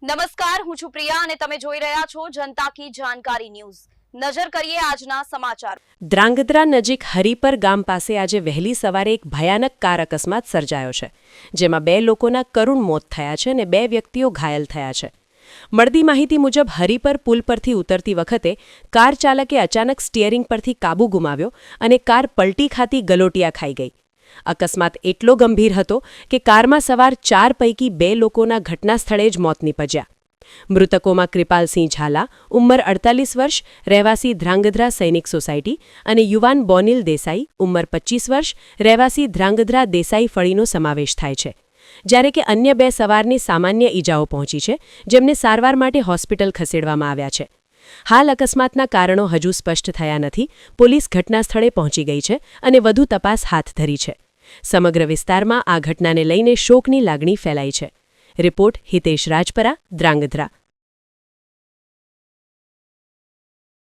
નમસ્કાર, હું છું પ્રિયા અને તમે જોઈ રહ્યા છો જનતા કી જાણકારી ન્યૂઝ। નજર કરીએ આજના સમાચાર। ધ્રાંગધ્રા નજીક હરિપર ગામ પાસે આજે વહેલી સવારે એક ભયાનક કાર અકસ્માત સર્જાયો છે, જેમાં 2 લોકોના કરુણ મોત થયા છે અને 2 વ્યક્તિઓ ઘાયલ થયા છે। મળતી માહિતી મુજબ હરિપર પુલ પરથી ઉતરતી વખતે કાર ચાલકે અચાનક સ્ટીયરિંગ પરથી કાબુ ગુમાવ્યો અને કાર પલટી ખાતી ગલોટિયા ખાઈ ગઈ। અકસ્માત એટલો ગંભીર હતો કે કારમાં સવાર 4 પૈકી 2 લોકોના ઘટના સ્થળે જ મોત નીપજ્યા। મૃતકોમાં કૃપાલસિંહ ઝાલા, ઉંમર 48 વર્ષ, રહેવાસી ધ્રાંગધ્રા સૈનિક સોસાયટી, અને યુવાન બોનિલ દેસાઈ, ઉંમર 25 વર્ષ, રહેવાસી ધ્રાંગધ્રા દેસાઈ ફળીનો સમાવેશ થાય છે, જ્યારે કે અન્ય 2 સવારને સામાન્ય ઈજાઓ પહોંચી છે, જેમને સારવાર માટે હોસ્પિટલ ખસેડવામાં આવ્યા છે। હાલ અકસ્માતના કારણો હજુ સ્પષ્ટ થયા નથી। પોલીસ ઘટના સ્થળે પહોંચી ગઈ છે અને વધુ તપાસ હાથ ધરી છે। સમગ્ર વિસ્તારમાં આ ઘટનાને લઈને શોકની લાગણી ફેલાઈ છે। રિપોર્ટ હિતેશ રાજપરા, ધ્રાંગધ્રા।